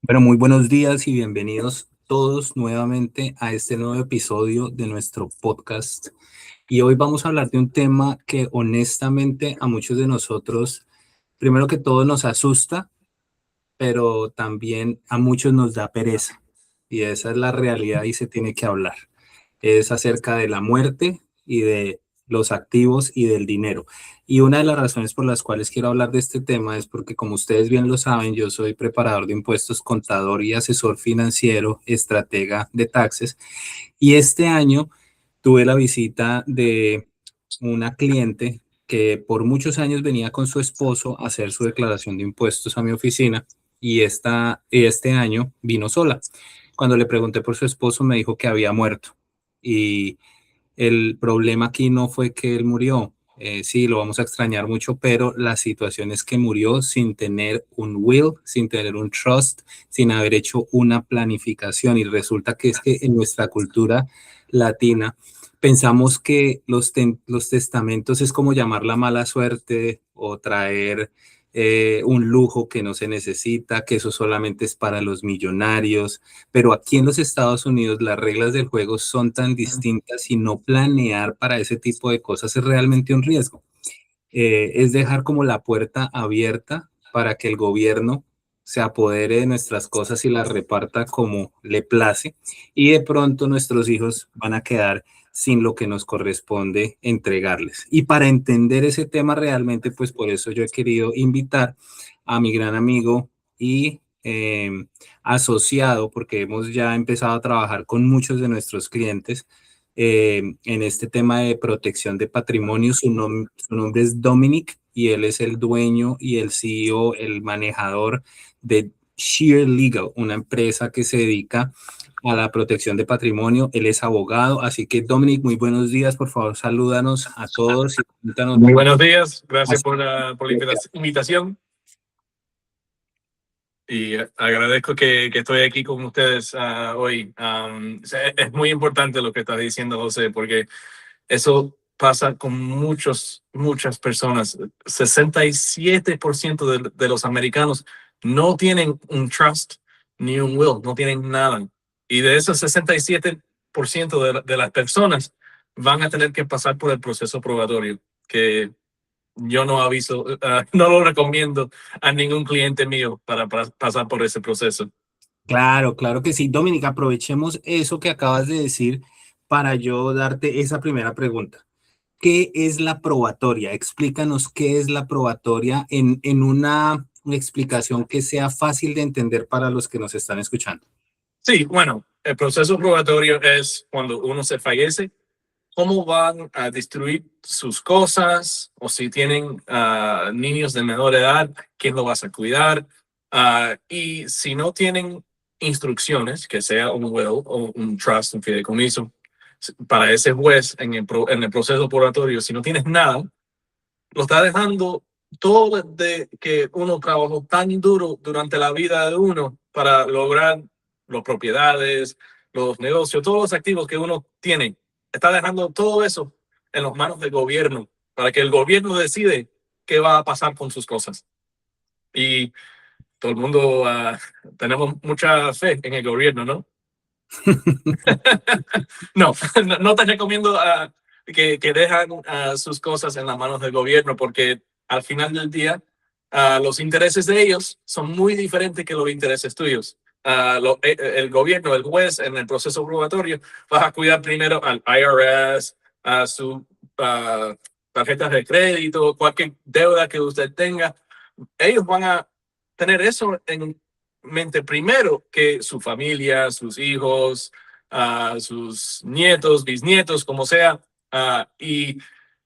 Bueno, muy buenos días y bienvenidos todos nuevamente a este nuevo episodio de nuestro podcast. Y hoy vamos a hablar de un tema que honestamente a muchos de nosotros, primero que todo, nos asusta, pero también a muchos nos da pereza. Y esa es la realidad y se tiene que hablar. Es acerca de la muerte y de los activos y del dinero. Y una de las razones por las cuales quiero hablar de este tema es porque, como ustedes bien lo saben, yo soy preparador de impuestos, contador y asesor financiero, estratega de taxes. Y este año tuve la visita de una cliente que por muchos años venía con su esposo a hacer su declaración de impuestos a mi oficina y este año vino sola. Cuando le pregunté por su esposo me dijo que había muerto y el problema aquí no fue que él murió. Sí, lo vamos a extrañar mucho, pero la situación es que murió sin tener un will, sin tener un trust, sin haber hecho una planificación. Y resulta que es que en nuestra cultura latina pensamos que los testamentos es como llamar la mala suerte o traer un lujo que no se necesita, que eso solamente es para los millonarios, pero aquí en los Estados Unidos las reglas del juego son tan distintas y no planear para ese tipo de cosas es realmente un riesgo. Es dejar como la puerta abierta para que el gobierno se apodere de nuestras cosas y las reparta como le place, y de pronto nuestros hijos van a quedar sin lo que nos corresponde entregarles. Y para entender ese tema realmente, pues por eso yo he querido invitar a mi gran amigo y asociado, porque hemos ya empezado a trabajar con muchos de nuestros clientes en este tema de protección de patrimonio. Su nombre es Dominic y él es el dueño y el CEO, el manejador de Sheer Legal, una empresa que se dedica a la protección de patrimonio. Él es abogado, así que Dominic, muy buenos días, por favor, salúdanos a todos y cuéntanos. Muy buenos días, gracias por la invitación y agradezco que estoy aquí con ustedes hoy. Es muy importante lo que estás diciendo, José, porque eso pasa con muchas personas. 67% de los americanos no tienen un trust ni un will, no tienen nada. Y de esos 67% de las personas van a tener que pasar por el proceso probatorio, que yo no aviso, no lo recomiendo a ningún cliente mío para pasar por ese proceso. Claro, claro que sí. Dominic, aprovechemos eso que acabas de decir para yo darte esa primera pregunta. ¿Qué es la probatoria? Explícanos qué es la probatoria en una explicación que sea fácil de entender para los que nos están escuchando. Sí, bueno, el proceso probatorio es cuando uno se fallece, cómo van a distribuir sus cosas, o si tienen niños de menor edad, quién lo vas a cuidar. Y si no tienen instrucciones, que sea un will o un trust, un fideicomiso, para ese juez en el proceso probatorio, si no tienes nada, lo está dejando todo de que uno trabajó tan duro durante la vida de uno para lograr las propiedades, los negocios, todos los activos que uno tiene. Está dejando todo eso en las manos del gobierno para que el gobierno decide qué va a pasar con sus cosas. Y todo el mundo tenemos mucha fe en el gobierno, ¿no? No, no te recomiendo que dejan sus cosas en las manos del gobierno, porque al final del día los intereses de ellos son muy diferentes que los intereses tuyos. El gobierno, el juez en el proceso probatorio, va a cuidar primero al IRS, a sus tarjetas de crédito, cualquier deuda que usted tenga. Ellos van a tener eso en mente primero que su familia, sus hijos, sus nietos, bisnietos, como sea. Y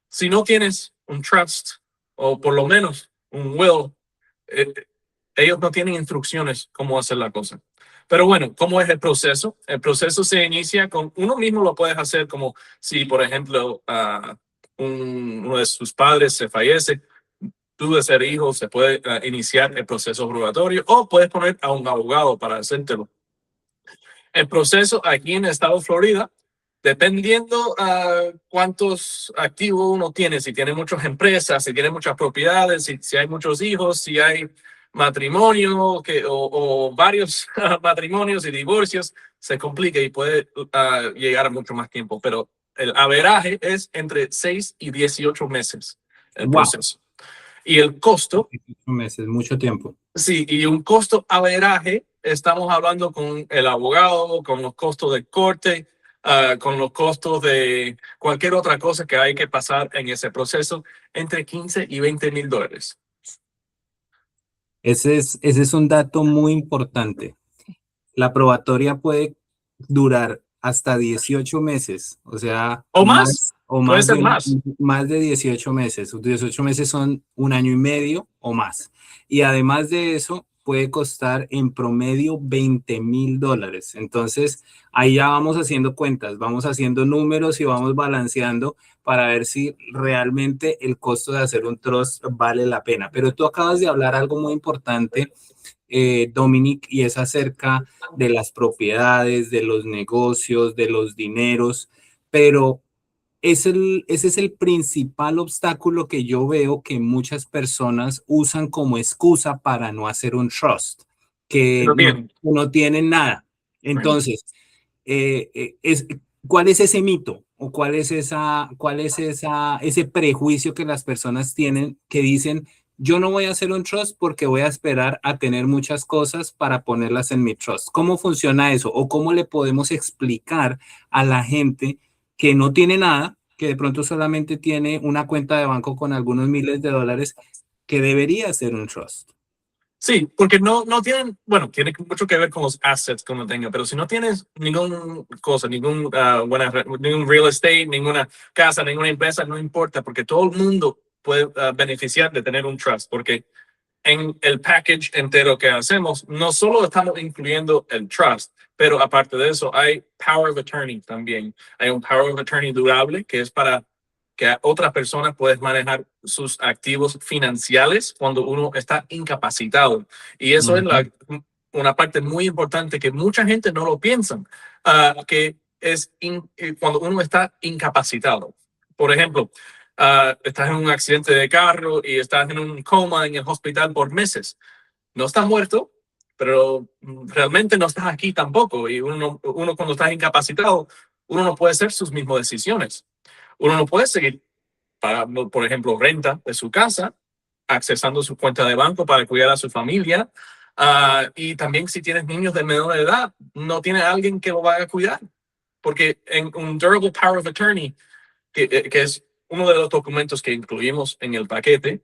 si no tienes un trust o por lo menos un will, eh, ellos no tienen instrucciones cómo hacer la cosa. Pero bueno, ¿cómo es el proceso? El proceso se inicia con uno mismo, lo puedes hacer como si, por ejemplo, uno de sus padres se fallece. Tú de ser hijo se puede iniciar el proceso probatorio o puedes poner a un abogado para hacértelo. El proceso aquí en el estado de Florida, dependiendo cuántos activos uno tiene, si tiene muchas empresas, si tiene muchas propiedades, si hay muchos hijos, si hay matrimonio o varios matrimonios y divorcios, se complica y puede llegar a mucho más tiempo. Pero el averaje es entre 6 y 18 meses el Wow, proceso. Y el costo, 18 meses, mucho tiempo. sí, y un costo averaje, estamos hablando con el abogado, con los costos de corte, con los costos de cualquier otra cosa que hay que pasar en ese proceso, entre 15 y 20 mil dólares. Ese es un dato muy importante. La probatoria puede durar hasta 18 meses, o sea, O más, puede ser más de 18 meses. 18 meses son un año y medio o más. Y además de eso, puede costar en promedio $20,000. Entonces, ahí ya vamos haciendo cuentas, vamos haciendo números y vamos balanceando para ver si realmente el costo de hacer un trust vale la pena. Pero tú acabas de hablar algo muy importante, Dominic, y es acerca de las propiedades, de los negocios, de los dineros, pero ese es el principal obstáculo que yo veo que muchas personas usan como excusa para no hacer un trust, que pero bien. no tienen nada. Entonces, es, ¿cuál es ese mito o ese prejuicio que las personas tienen que dicen, yo no voy a hacer un trust porque voy a esperar a tener muchas cosas para ponerlas en mi trust? ¿Cómo funciona eso? ¿O cómo le podemos explicar a la gente que no tiene nada, que de pronto solamente tiene una cuenta de banco con algunos miles de dólares, que debería ser un trust? Sí, porque no tienen, bueno, tiene mucho que ver con los assets que uno tenga, pero si no tienes ninguna cosa, ningún real estate, ninguna casa, ninguna empresa, no importa, porque todo el mundo puede beneficiar de tener un trust, porque en el package entero que hacemos, no solo estamos incluyendo el trust, pero aparte de eso, hay power of attorney también. Hay un power of attorney durable que es para que otra persona pueda manejar sus activos financieros cuando uno está incapacitado. Y eso es una parte muy importante que mucha gente no lo piensa, que es cuando uno está incapacitado. Por ejemplo, estás en un accidente de carro y estás en un coma en el hospital por meses. No estás muerto, pero realmente no estás aquí tampoco. Y uno cuando está incapacitado, uno no puede hacer sus mismas decisiones. Uno no puede seguir pagando, por ejemplo, renta de su casa, accesando su cuenta de banco para cuidar a su familia. Y también si tienes niños de menor edad, no tiene alguien que lo vaya a cuidar. Porque en un Durable Power of Attorney, que es uno de los documentos que incluimos en el paquete,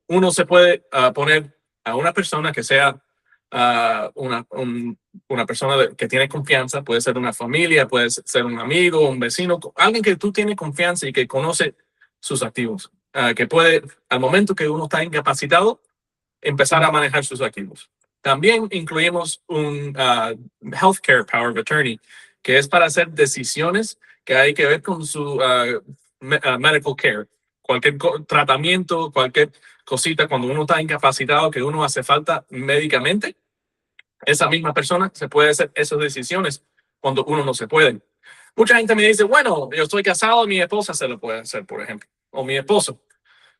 uno se puede poner a una persona que sea una persona que tiene confianza, puede ser una familia, puede ser un amigo, un vecino, alguien que tú tienes confianza y que conoce sus activos, que puede, al momento que uno está incapacitado, empezar a manejar sus activos. También incluimos un Healthcare Power of Attorney, que es para hacer decisiones que hay que ver con su medical care, cualquier tratamiento, cualquier cosita, cuando uno está incapacitado, que uno hace falta médicamente, esa misma persona se puede hacer esas decisiones cuando uno no se puede. Mucha gente me dice, bueno, yo estoy casado, mi esposa se lo puede hacer, por ejemplo, o mi esposo.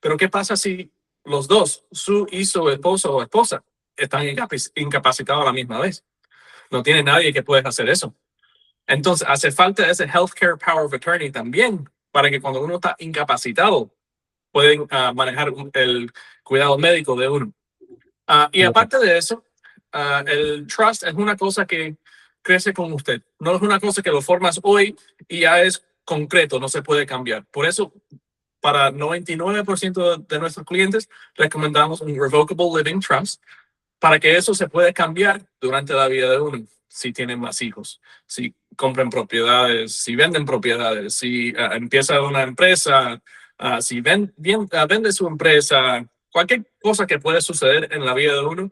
Pero ¿qué pasa si los dos, su y su esposo o esposa, están incapacitados a la misma vez? No tiene nadie que pueda hacer eso. Entonces, hace falta ese Healthcare Power of Attorney también para que cuando uno está incapacitado, pueden manejar el cuidado médico de uno. Y aparte de eso, el trust es una cosa que crece con usted. No es una cosa que lo formas hoy y ya es concreto, no se puede cambiar. Por eso, para 99% de nuestros clientes, recomendamos un Revocable Living Trust para que eso se pueda cambiar durante la vida de uno. Si tienen más hijos, si compran propiedades, si venden propiedades, si empieza una empresa, si vende su empresa, cualquier cosa que puede suceder en la vida de uno,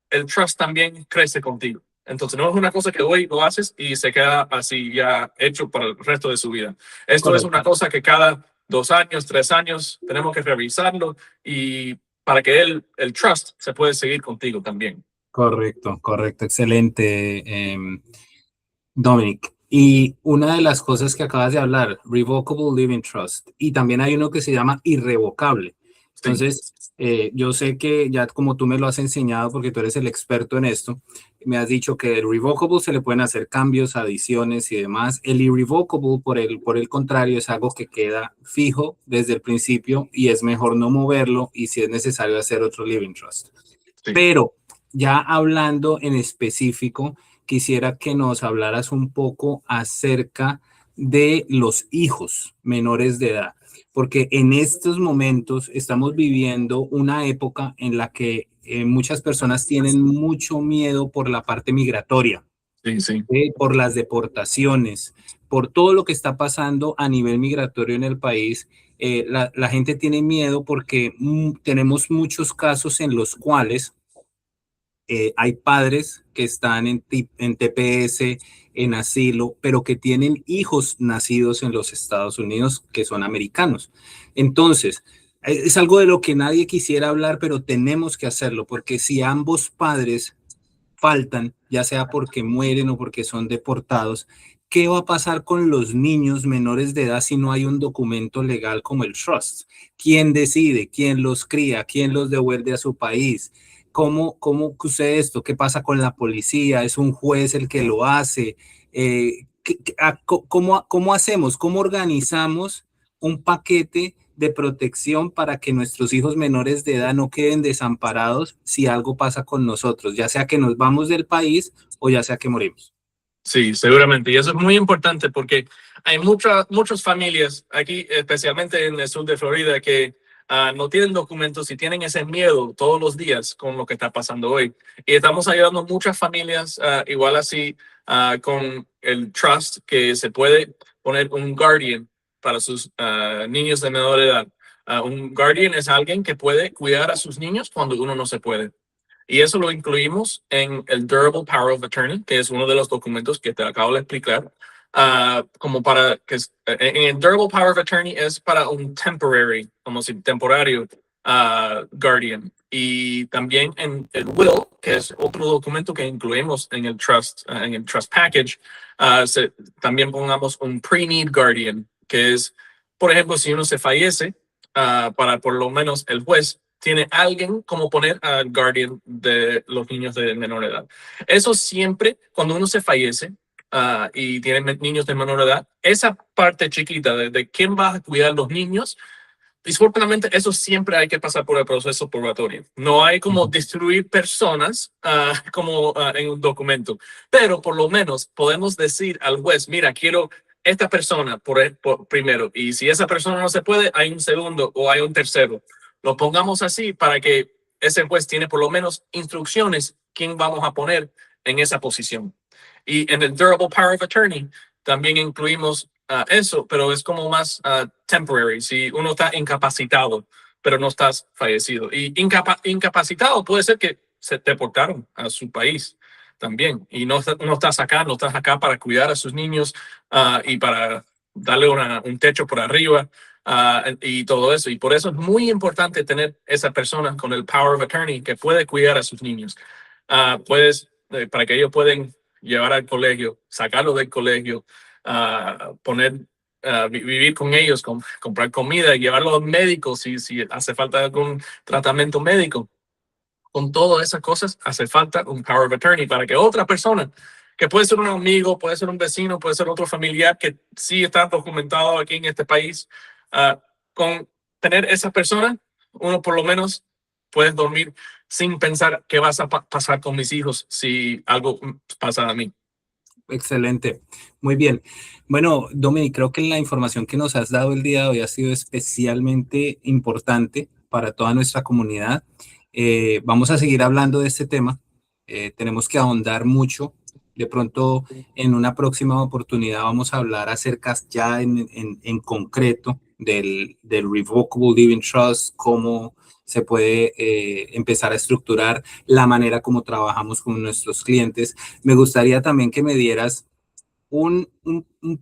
el trust también crece contigo. Entonces no es una cosa que hoy lo haces y se queda así ya hecho para el resto de su vida. Esto Correcto. es una cosa que cada 2 años, 3 años tenemos que revisarlo y para que el trust se puede seguir contigo también. Correcto, correcto, excelente, Dominic. Y una de las cosas que acabas de hablar, Revocable Living Trust, y también hay uno que se llama irrevocable. Entonces, yo sé que ya como tú me lo has enseñado, porque tú eres el experto en esto, me has dicho que el revocable se le pueden hacer cambios, adiciones y demás. El irrevocable, por el contrario, es algo que queda fijo desde el principio y es mejor no moverlo y si es necesario hacer otro living trust. Sí. Pero ya hablando en específico, quisiera que nos hablaras un poco acerca de los hijos menores de edad, porque en estos momentos estamos viviendo una época en la que muchas personas tienen mucho miedo por la parte migratoria, Sí, sí. por las deportaciones, por todo lo que está pasando a nivel migratorio en el país. La gente tiene miedo porque tenemos muchos casos en los cuales hay padres que están en TPS, en asilo, pero que tienen hijos nacidos en los Estados Unidos que son americanos. Entonces, es algo de lo que nadie quisiera hablar, pero tenemos que hacerlo, porque si ambos padres faltan, ya sea porque mueren o porque son deportados, ¿qué va a pasar con los niños menores de edad si no hay un documento legal como el trust? ¿Quién decide? ¿Quién los cría? ¿Quién los devuelve a su país? ¿Cómo sucede esto? ¿Qué pasa con la policía? ¿Es un juez el que lo hace? ¿Cómo hacemos? ¿Cómo organizamos un paquete de protección para que nuestros hijos menores de edad no queden desamparados si algo pasa con nosotros, ya sea que nos vamos del país o ya sea que morimos? Sí, seguramente. Y eso es muy importante porque hay muchas familias aquí, especialmente en el sur de Florida, que no tienen documentos y tienen ese miedo todos los días con lo que está pasando hoy. Y estamos ayudando a muchas familias igual así con el trust, que se puede poner un guardian para sus niños de menor edad. Un guardian es alguien que puede cuidar a sus niños cuando uno no se puede. Y eso lo incluimos en el Durable Power of Attorney, que es uno de los documentos que te acabo de explicar. Como para que en el Durable Power of Attorney es para un temporary, como si temporario guardian. Y también en el will, que es otro documento que incluimos en el trust package, también pongamos un pre-need guardian, que es, por ejemplo, si uno se fallece, para por lo menos el juez tiene alguien como poner al guardian de los niños de menor edad. Eso siempre, cuando uno se fallece y tiene niños de menor edad, esa parte chiquita de quién va a cuidar a los niños, disculpenamente, eso siempre hay que pasar por el proceso probatorio. No hay como distribuir personas como en un documento, pero por lo menos podemos decir al juez, mira, quiero esta persona por primero, y si esa persona no se puede, hay un segundo o hay un tercero. Lo pongamos así para que ese juez tiene por lo menos instrucciones quién vamos a poner en esa posición. Y en el Durable Power of Attorney también incluimos eso, pero es como más temporary, si uno está incapacitado, pero no estás fallecido. Y incapacitado puede ser que se deportaron a su país también, y no estás acá para cuidar a sus niños y para darle un techo por arriba y todo eso. Y por eso es muy importante tener esa persona con el power of attorney que puede cuidar a sus niños. Para que ellos puedan llevar al colegio, sacarlo del colegio, vivir con ellos, comprar comida, llevarlo al médico si hace falta algún tratamiento médico. Con todas esas cosas hace falta un power of attorney para que otra persona, que puede ser un amigo, puede ser un vecino, puede ser otro familiar que sí está documentado aquí en este país, con tener esa persona, uno por lo menos puede dormir sin pensar qué va a pasar con mis hijos si algo pasa a mí. Excelente, muy bien. Bueno, Dominic, creo que la información que nos has dado el día de hoy ha sido especialmente importante para toda nuestra comunidad. Vamos a seguir hablando de este tema. Tenemos que ahondar mucho. De pronto, en una próxima oportunidad vamos a hablar acerca ya en concreto del Revocable Living Trust, cómo se puede empezar a estructurar la manera como trabajamos con nuestros clientes. Me gustaría también que me dieras un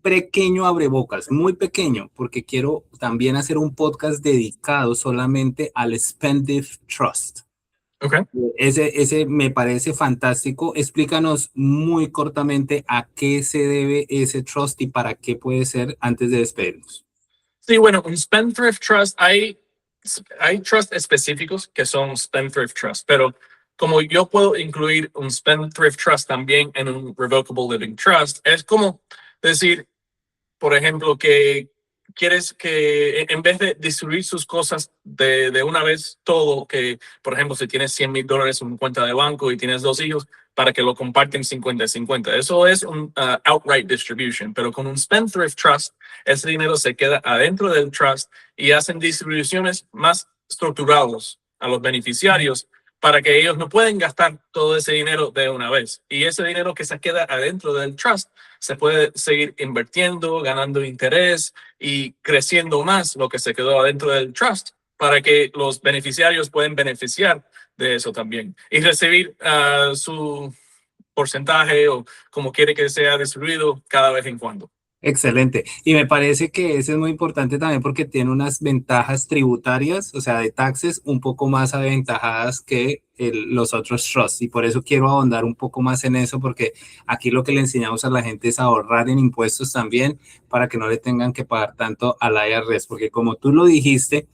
pequeño abrebocas, muy pequeño, porque quiero también hacer un podcast dedicado solamente al Spendthrift Trust. Okay. Ese me parece fantástico. Explícanos muy cortamente a qué se debe ese trust y para qué puede ser antes de despedirnos. Sí, bueno, un Spendthrift Trust, hay hay trust específicos que son spendthrift trust, pero como yo puedo incluir un spendthrift trust también en un revocable living trust, es como decir, por ejemplo, que quieres que en vez de distribuir sus cosas de una vez todo, que por ejemplo si tienes $100,000 en una cuenta de banco y tienes 2 hijos, para que lo comparten 50-50. Eso es un outright distribution, pero con un spendthrift trust, ese dinero se queda adentro del trust y hacen distribuciones más estructuradas a los beneficiarios para que ellos no pueden gastar todo ese dinero de una vez. Y ese dinero que se queda adentro del trust se puede seguir invirtiendo, ganando interés y creciendo más lo que se quedó adentro del trust para que los beneficiarios puedan beneficiar de eso también y recibir su porcentaje o como quiere que sea distribuido cada vez en cuando. Excelente. Y me parece que eso es muy importante también porque tiene unas ventajas tributarias, o sea, de taxes un poco más aventajadas que los otros trusts. Y por eso quiero ahondar un poco más en eso, porque aquí lo que le enseñamos a la gente es ahorrar en impuestos también para que no le tengan que pagar tanto al IRS, porque como tú lo dijiste,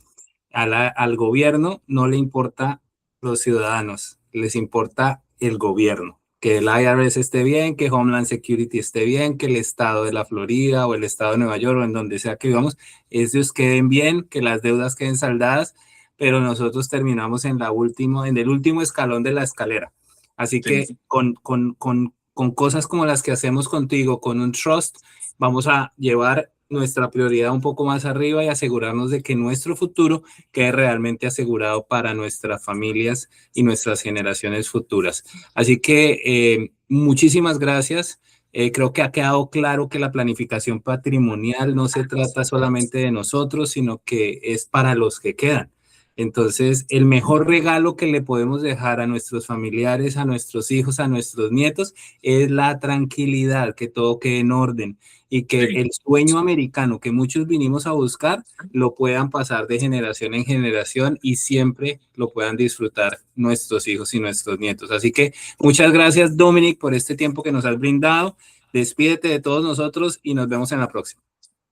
al gobierno no le importa los ciudadanos, les importa el gobierno. Que el IRS esté bien, que Homeland Security esté bien, que el estado de la Florida o el estado de Nueva York o en donde sea que vivamos, ellos queden bien, que las deudas queden saldadas, pero nosotros terminamos en el último escalón de la escalera. Así que Sí. con cosas como las que hacemos contigo, con un trust, vamos a llevar nuestra prioridad un poco más arriba y asegurarnos de que nuestro futuro quede realmente asegurado para nuestras familias y nuestras generaciones futuras. Así que muchísimas gracias. Creo que ha quedado claro que la planificación patrimonial no se trata solamente de nosotros, sino que es para los que quedan. Entonces, el mejor regalo que le podemos dejar a nuestros familiares, a nuestros hijos, a nuestros nietos, es la tranquilidad, que todo quede en orden y que Sí. el sueño americano que muchos vinimos a buscar lo puedan pasar de generación en generación y siempre lo puedan disfrutar nuestros hijos y nuestros nietos. Así que muchas gracias, Dominic, por este tiempo que nos has brindado. Despídete de todos nosotros y nos vemos en la próxima.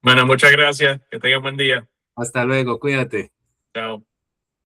Bueno, muchas gracias. Que tengan buen día. Hasta luego, cuídate. Chao.